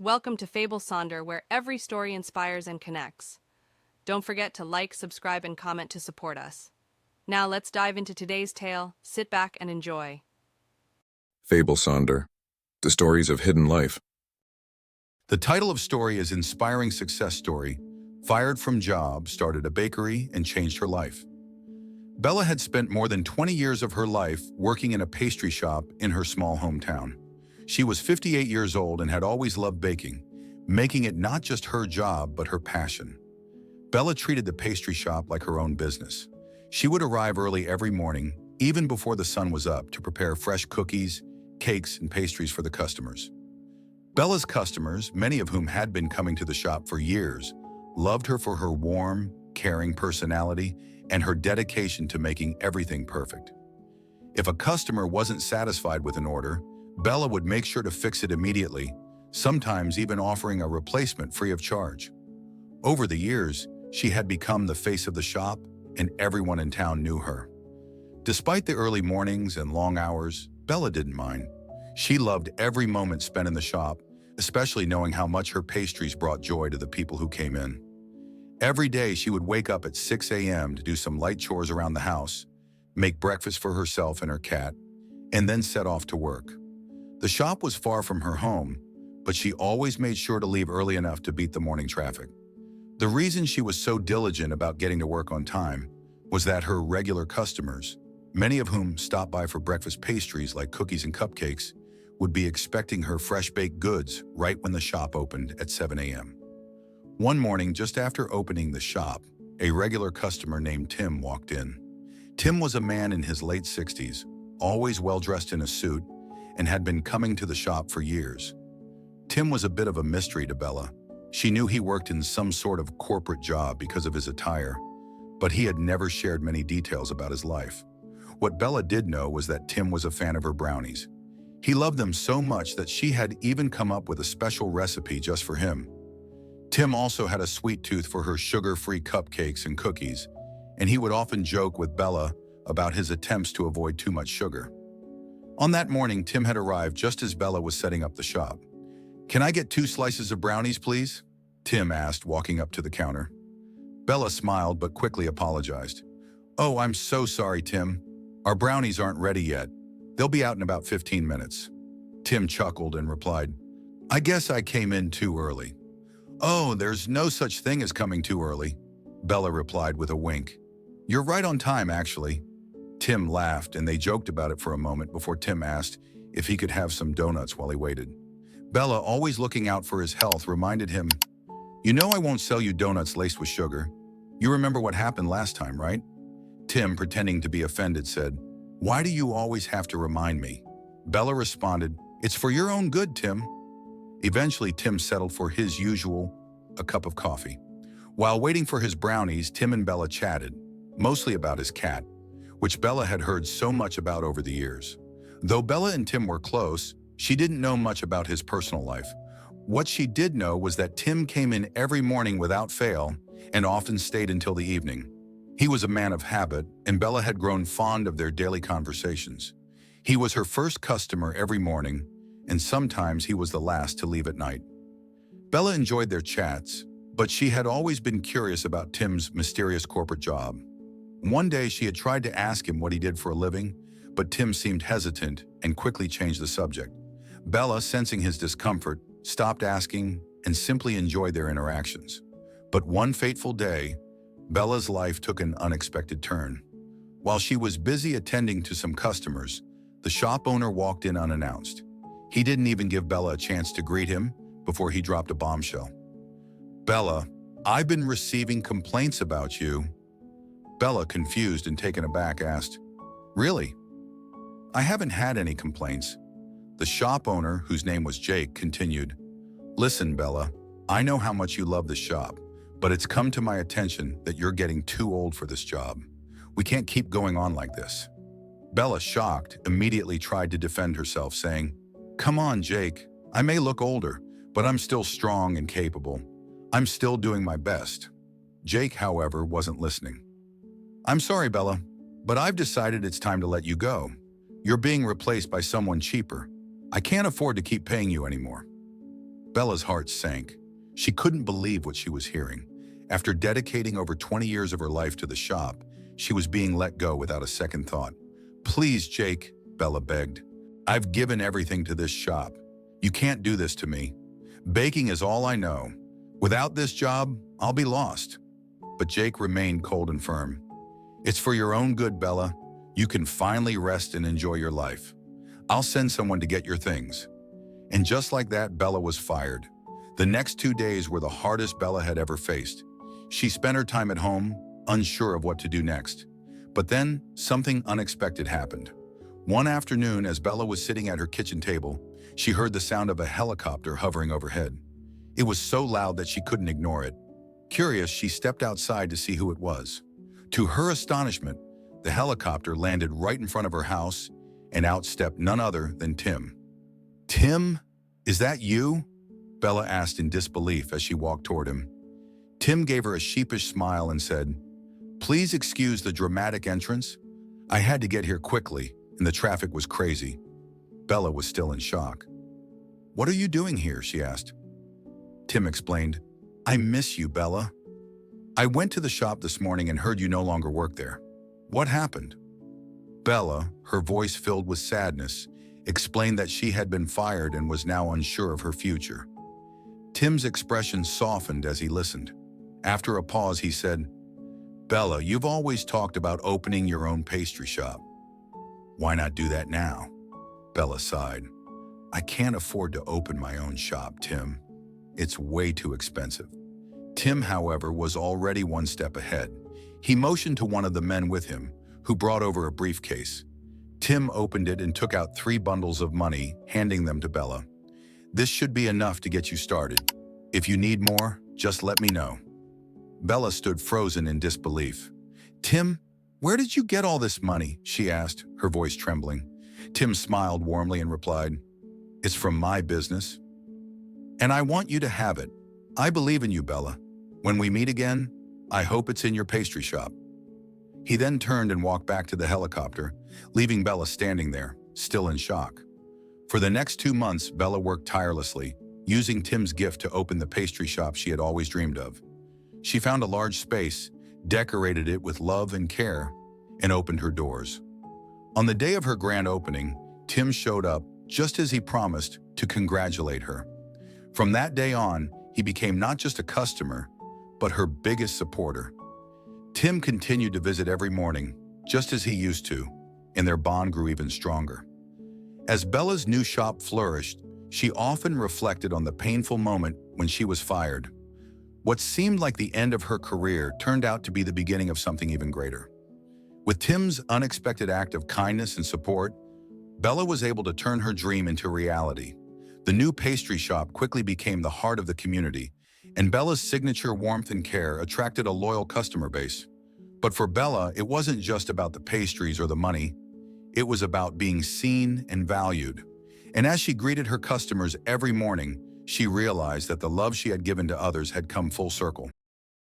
Welcome to Fable Sonder, where every story inspires and connects. Don't forget to like, subscribe, and comment to support us. Now let's dive into today's tale. Sit back and enjoy. Fable Sonder, the stories of hidden life. The title of story is Inspiring Success Story. Fired from job, started a bakery, and changed her life. Bella had spent more than 20 years of her life working in a pastry shop in her small hometown. She was 58 years old and had always loved baking, making it not just her job but her passion. Bella treated the pastry shop like her own business. She would arrive early every morning, even before the sun was up, to prepare fresh cookies, cakes, and pastries for the customers. Bella's customers, many of whom had been coming to the shop for years, loved her for her warm, caring personality and her dedication to making everything perfect. If a customer wasn't satisfied with an order, Bella would make sure to fix it immediately, sometimes even offering a replacement free of charge. Over the years, she had become the face of the shop, and everyone in town knew her. Despite the early mornings and long hours, Bella didn't mind. She loved every moment spent in the shop, especially knowing how much her pastries brought joy to the people who came in. Every day, she would wake up at 6 a.m. to do some light chores around the house, make breakfast for herself and her cat, and then set off to work. The shop was far from her home, but she always made sure to leave early enough to beat the morning traffic. The reason she was so diligent about getting to work on time was that her regular customers, many of whom stopped by for breakfast pastries like cookies and cupcakes, would be expecting her fresh baked goods right when the shop opened at 7 a.m. One morning, just after opening the shop, a regular customer named Tim walked in. Tim was a man in his late 60s, always well-dressed in a suit, and had been coming to the shop for years. Tim was a bit of a mystery to Bella. She knew he worked in some sort of corporate job because of his attire, but he had never shared many details about his life. What Bella did know was that Tim was a fan of her brownies. He loved them so much that she had even come up with a special recipe just for him. Tim also had a sweet tooth for her sugar-free cupcakes and cookies, and he would often joke with Bella about his attempts to avoid too much sugar. On that morning, Tim had arrived just as Bella was setting up the shop. "Can I get 2 slices of brownies, please?" Tim asked, walking up to the counter. Bella smiled but quickly apologized. "Oh, I'm so sorry, Tim. Our brownies aren't ready yet. They'll be out in about 15 minutes. Tim chuckled and replied, "I guess I came in too early." "Oh, there's no such thing as coming too early," Bella replied with a wink. "You're right on time, actually." Tim laughed, and they joked about it for a moment before Tim asked if he could have some donuts while he waited. Bella, always looking out for his health, reminded him, "You know I won't sell you donuts laced with sugar. You remember what happened last time, right?" Tim, pretending to be offended, said, "Why do you always have to remind me?" Bella responded, "It's for your own good, Tim." Eventually, Tim settled for his usual, a cup of coffee. While waiting for his brownies, Tim and Bella chatted, mostly about his cat, which Bella had heard so much about over the years. Though Bella and Tim were close, she didn't know much about his personal life. What she did know was that Tim came in every morning without fail and often stayed until the evening. He was a man of habit, and Bella had grown fond of their daily conversations. He was her first customer every morning, and sometimes he was the last to leave at night. Bella enjoyed their chats, but she had always been curious about Tim's mysterious corporate job. One day, she had tried to ask him what he did for a living, but Tim seemed hesitant and quickly changed the subject. Bella, sensing his discomfort, stopped asking and simply enjoyed their interactions. But one fateful day, Bella's life took an unexpected turn. While she was busy attending to some customers, the shop owner walked in unannounced. He didn't even give Bella a chance to greet him before he dropped a bombshell. "Bella, I've been receiving complaints about you." Bella, confused and taken aback, asked, "Really?" "I haven't had any complaints." The shop owner, whose name was Jake, continued, "Listen, Bella, I know how much you love the shop, but it's come to my attention that you're getting too old for this job. We can't keep going on like this." Bella, shocked, immediately tried to defend herself, saying, "Come on, Jake. I may look older, but I'm still strong and capable. I'm still doing my best." Jake, however, wasn't listening. "I'm sorry, Bella, but I've decided it's time to let you go. You're being replaced by someone cheaper. I can't afford to keep paying you anymore." Bella's heart sank. She couldn't believe what she was hearing. After dedicating over 20 years of her life to the shop, she was being let go without a second thought. "Please, Jake," Bella begged. "I've given everything to this shop. You can't do this to me. Baking is all I know. Without this job, I'll be lost." But Jake remained cold and firm. "It's for your own good, Bella. You can finally rest and enjoy your life. I'll send someone to get your things." And just like that, Bella was fired. The next 2 days were the hardest Bella had ever faced. She spent her time at home, unsure of what to do next. But then, something unexpected happened. One afternoon, as Bella was sitting at her kitchen table, she heard the sound of a helicopter hovering overhead. It was so loud that she couldn't ignore it. Curious, she stepped outside to see who it was. To her astonishment, the helicopter landed right in front of her house, and out stepped none other than Tim. "Tim, is that you?" Bella asked in disbelief as she walked toward him. Tim gave her a sheepish smile and said, "Please excuse the dramatic entrance. I had to get here quickly, and the traffic was crazy." Bella was still in shock. "What are you doing here?" she asked. Tim explained, "I miss you, Bella. I went to the shop this morning and heard you no longer work there. What happened?" Bella, her voice filled with sadness, explained that she had been fired and was now unsure of her future. Tim's expression softened as he listened. After a pause, he said, "Bella, you've always talked about opening your own pastry shop. Why not do that now?" Bella sighed. "I can't afford to open my own shop, Tim. It's way too expensive." Tim, however, was already one step ahead. He motioned to one of the men with him, who brought over a briefcase. Tim opened it and took out 3 bundles of money, handing them to Bella. "This should be enough to get you started. If you need more, just let me know." Bella stood frozen in disbelief. "Tim, where did you get all this money?" she asked, her voice trembling. Tim smiled warmly and replied, "It's from my business. And I want you to have it. I believe in you, Bella. When we meet again, I hope it's in your pastry shop." He then turned and walked back to the helicopter, leaving Bella standing there, still in shock. For the next 2 months, Bella worked tirelessly, using Tim's gift to open the pastry shop she had always dreamed of. She found a large space, decorated it with love and care, and opened her doors. On the day of her grand opening, Tim showed up, just as he promised, to congratulate her. From that day on, he became not just a customer, but her biggest supporter. Tim continued to visit every morning, just as he used to, and their bond grew even stronger. As Bella's new shop flourished, she often reflected on the painful moment when she was fired. What seemed like the end of her career turned out to be the beginning of something even greater. With Tim's unexpected act of kindness and support, Bella was able to turn her dream into reality. The new pastry shop quickly became the heart of the community, and Bella's signature warmth and care attracted a loyal customer base. But for Bella, it wasn't just about the pastries or the money. It was about being seen and valued. And as she greeted her customers every morning, she realized that the love she had given to others had come full circle.